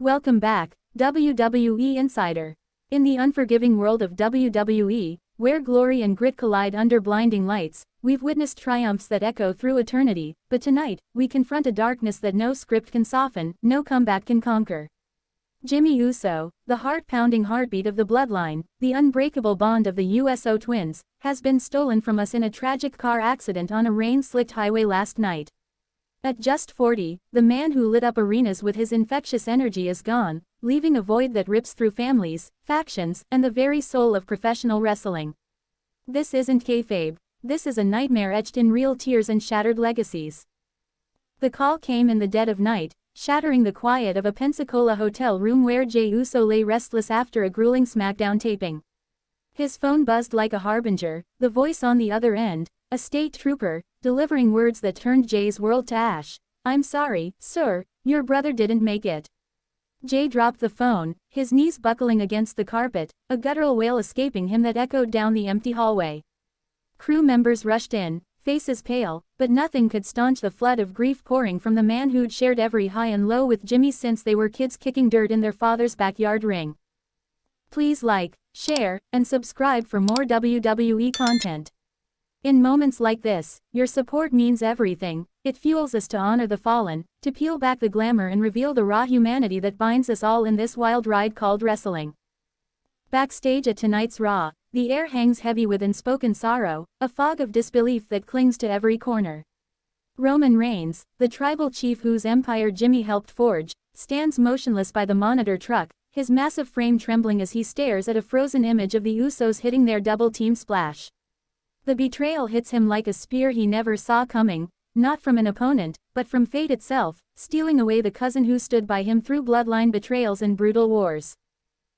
Welcome back, WWE Insider. In the unforgiving world of WWE, where glory and grit collide under blinding lights, we've witnessed triumphs that echo through eternity, but tonight, we confront a darkness that no script can soften, no comeback can conquer. Jimmy Uso, the heart-pounding heartbeat of the bloodline, the unbreakable bond of the USO twins, has been stolen from us in a tragic car accident on a rain-slicked highway last night. At just 40, the man who lit up arenas with his infectious energy is gone, leaving a void that rips through families, factions, and the very soul of professional wrestling. This isn't kayfabe. This is a nightmare etched in real tears and shattered legacies. The call came in the dead of night, shattering the quiet of a Pensacola hotel room where Jey Uso lay restless after a grueling SmackDown taping. His phone buzzed like a harbinger, the voice on the other end, a state trooper, delivering words that turned Jey's world to ash. "I'm sorry, sir, your brother didn't make it." Jey dropped the phone, his knees buckling against the carpet, a guttural wail escaping him that echoed down the empty hallway. Crew members rushed in, faces pale, but nothing could staunch the flood of grief pouring from the man who'd shared every high and low with Jimmy since they were kids kicking dirt in their father's backyard ring. Please like, share, and subscribe for more WWE content. In moments like this, your support means everything. It fuels us to honor the fallen, to peel back the glamour and reveal the raw humanity that binds us all in this wild ride called wrestling. Backstage at tonight's Raw, the air hangs heavy with unspoken sorrow, a fog of disbelief that clings to every corner. Roman Reigns, the tribal chief whose empire Jimmy helped forge, stands motionless by the monitor truck, his massive frame trembling as he stares at a frozen image of the Usos hitting their double-team splash. The betrayal hits him like a spear he never saw coming, not from an opponent, but from fate itself, stealing away the cousin who stood by him through bloodline betrayals and brutal wars.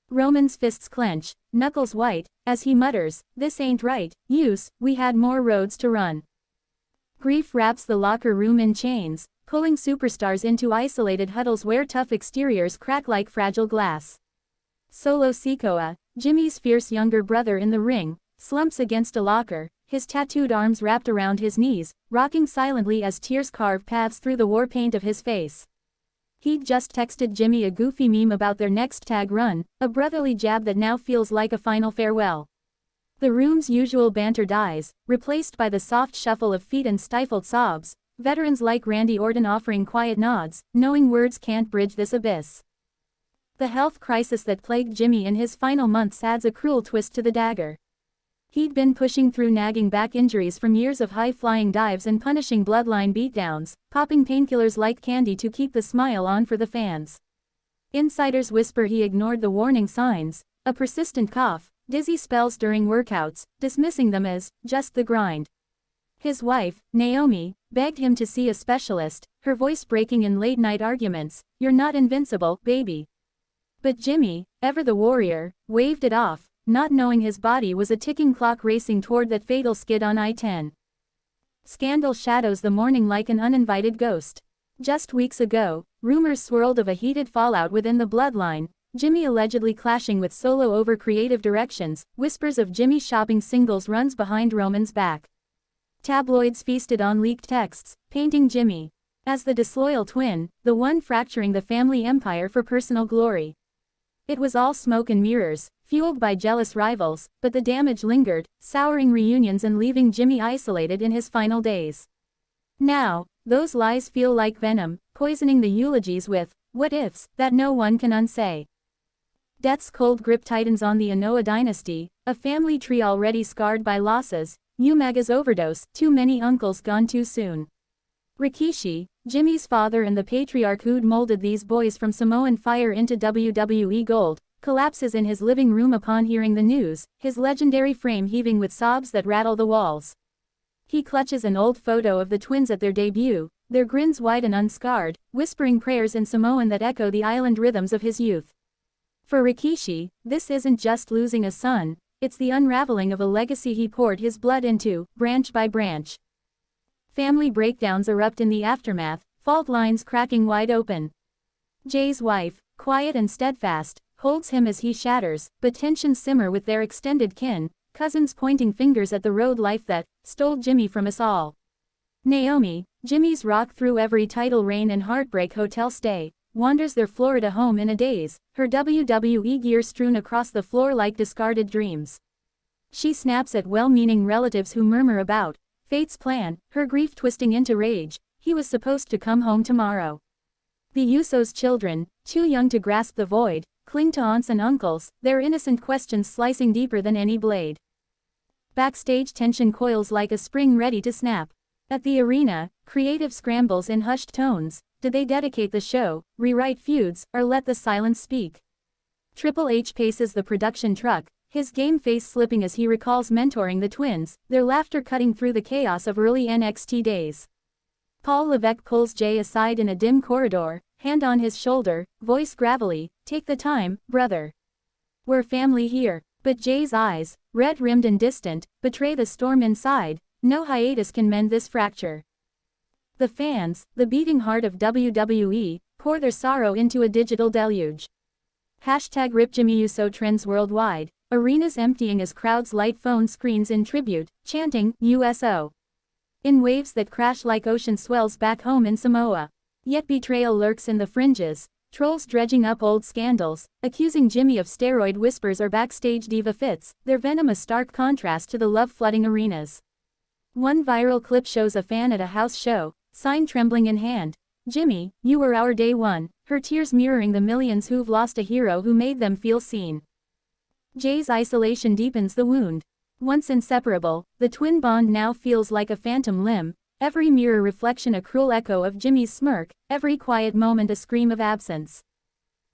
Roman's fists clench, knuckles white, as he mutters, "This ain't right, Use, we had more roads to run." Grief wraps the locker room in chains, pulling superstars into isolated huddles where tough exteriors crack like fragile glass. Solo Sikoa, Jimmy's fierce younger brother in the ring, slumps against a locker, his tattooed arms wrapped around his knees, rocking silently as tears carve paths through the war paint of his face. He'd just texted Jimmy a goofy meme about their next tag run, a brotherly jab that now feels like a final farewell. The room's usual banter dies, replaced by the soft shuffle of feet and stifled sobs, veterans like Randy Orton offering quiet nods, knowing words can't bridge this abyss. The health crisis that plagued Jimmy in his final months adds a cruel twist to the dagger. He'd been pushing through nagging back injuries from years of high-flying dives and punishing bloodline beatdowns, popping painkillers like candy to keep the smile on for the fans. Insiders whisper he ignored the warning signs, a persistent cough, dizzy spells during workouts, dismissing them as just the grind. His wife, Naomi, begged him to see a specialist, her voice breaking in late-night arguments, "You're not invincible, baby." But Jimmy, ever the warrior, waved it off, not knowing his body was a ticking clock racing toward that fatal skid on I-10. Scandal shadows the morning like an uninvited ghost. Just weeks ago, rumors swirled of a heated fallout within the bloodline, Jimmy allegedly clashing with Solo over creative directions, whispers of Jimmy shopping singles runs behind Roman's back. Tabloids feasted on leaked texts, painting Jimmy as the disloyal twin, the one fracturing the family empire for personal glory. It was all smoke and mirrors, fueled by jealous rivals, but the damage lingered, souring reunions and leaving Jimmy isolated in his final days. Now, those lies feel like venom, poisoning the eulogies with what-ifs that no one can unsay. Death's cold grip tightens on the Anoa dynasty, a family tree already scarred by losses, Umaga's overdose, too many uncles gone too soon. Rikishi, Jimmy's father and the patriarch who'd molded these boys from Samoan fire into WWE Gold, collapses in his living room upon hearing the news, his legendary frame heaving with sobs that rattle the walls. He clutches an old photo of the twins at their debut, their grins wide and unscarred, whispering prayers in Samoan that echo the island rhythms of his youth. For Rikishi, this isn't just losing a son, it's the unraveling of a legacy he poured his blood into, branch by branch. Family breakdowns erupt in the aftermath, fault lines cracking wide open. Jey's wife, quiet and steadfast, holds him as he shatters, but tensions simmer with their extended kin, cousins pointing fingers at the road life that stole Jimmy from us all. Naomi, Jimmy's rock through every title reign and heartbreak hotel stay, wanders their Florida home in a daze, her WWE gear strewn across the floor like discarded dreams. She snaps at well-meaning relatives who murmur about fate's plan, her grief twisting into rage. He was supposed to come home tomorrow. The Usos' children, too young to grasp the void, cling to aunts and uncles, their innocent questions slicing deeper than any blade. Backstage tension coils like a spring ready to snap. At the arena, creative scrambles in hushed tones. Did they dedicate the show, rewrite feuds, or let the silence speak? Triple H paces the production truck, his game face slipping as he recalls mentoring the twins, their laughter cutting through the chaos of early NXT days. Paul Levesque pulls Jay aside in a dim corridor, hand on his shoulder, voice gravelly, "Take the time, brother. We're family here." But Jay's eyes, red-rimmed and distant, betray the storm inside. No hiatus can mend this fracture. The fans, the beating heart of WWE, pour their sorrow into a digital deluge. #RipJimmyUso trends worldwide. Arenas emptying as crowds light phone screens in tribute, chanting, USO. In waves that crash like ocean swells back home in Samoa. Yet betrayal lurks in the fringes, trolls dredging up old scandals, accusing Jimmy of steroid whispers or backstage diva fits, their venom a stark contrast to the love-flooding arenas. One viral clip shows a fan at a house show, sign trembling in hand. "Jimmy, you were our day one," her tears mirroring the millions who've lost a hero who made them feel seen. Jay's isolation deepens the wound. Once inseparable, the twin bond now feels like a phantom limb, every mirror reflection a cruel echo of Jimmy's smirk, every quiet moment a scream of absence.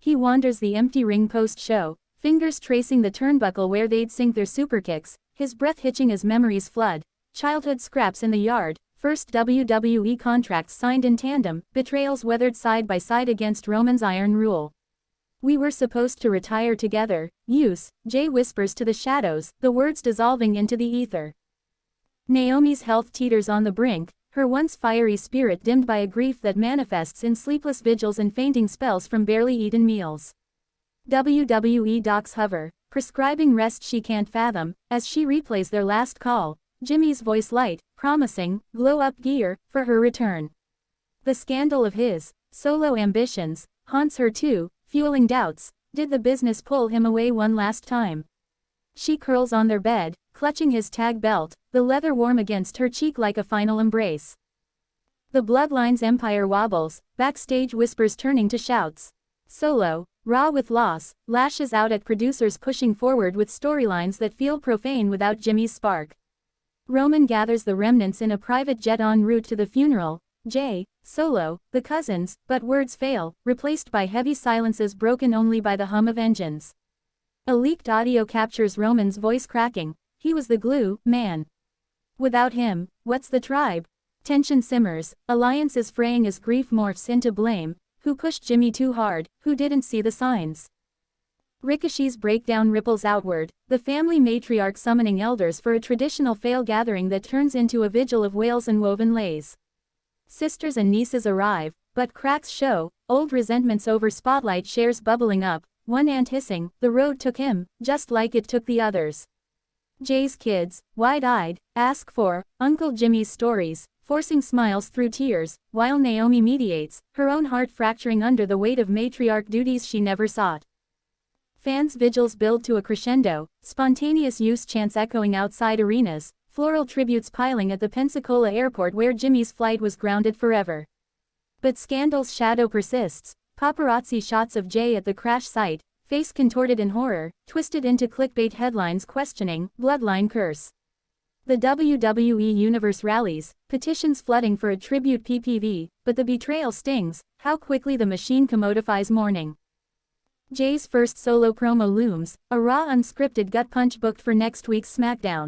He wanders the empty ring post-show, fingers tracing the turnbuckle where they'd sink their superkicks, his breath hitching as memories flood. Childhood scraps in the yard, first WWE contracts signed in tandem, betrayals weathered side by side against Roman's iron rule. "We were supposed to retire together, Use," Jay whispers to the shadows, the words dissolving into the ether. Naomi's health teeters on the brink, her once fiery spirit dimmed by a grief that manifests in sleepless vigils and fainting spells from barely eaten meals. WWE docs hover, prescribing rest she can't fathom, as she replays their last call, Jimmy's voice light, promising, glow-up gear, for her return. The scandal of his solo ambitions haunts her too, fueling doubts. Did the business pull him away one last time? She curls on their bed, clutching his tag belt, the leather warm against her cheek like a final embrace. The Bloodline's empire wobbles, backstage whispers turning to shouts. Solo, raw with loss, lashes out at producers pushing forward with storylines that feel profane without Jimmy's spark. Roman gathers the remnants in a private jet en route to the funeral. Jay, Solo, the cousins, but words fail, replaced by heavy silences broken only by the hum of engines. A leaked audio captures Roman's voice cracking. "He was the glue, man. Without him, what's the tribe?" Tension simmers, alliances fraying as grief morphs into blame. Who pushed Jimmy too hard, who didn't see the signs? Ricochet's breakdown ripples outward, the family matriarch summoning elders for a traditional fail gathering that turns into a vigil of wails and woven lays. Sisters and nieces arrive, but cracks show, old resentments over spotlight shares bubbling up, one aunt hissing, "The road took him, just like it took the others." Jay's kids, wide-eyed, ask for Uncle Jimmy's stories, forcing smiles through tears, while Naomi mediates, her own heart fracturing under the weight of matriarch duties she never sought. Fans' vigils build to a crescendo, spontaneous use chants echoing outside arenas, floral tributes piling at the Pensacola airport where Jimmy's flight was grounded forever. But scandal's shadow persists, paparazzi shots of Jay at the crash site, face contorted in horror, twisted into clickbait headlines questioning, bloodline curse. The WWE Universe rallies, petitions flooding for a tribute PPV, but the betrayal stings, how quickly the machine commodifies mourning. Jay's first solo promo looms, a raw unscripted gut punch booked for next week's SmackDown.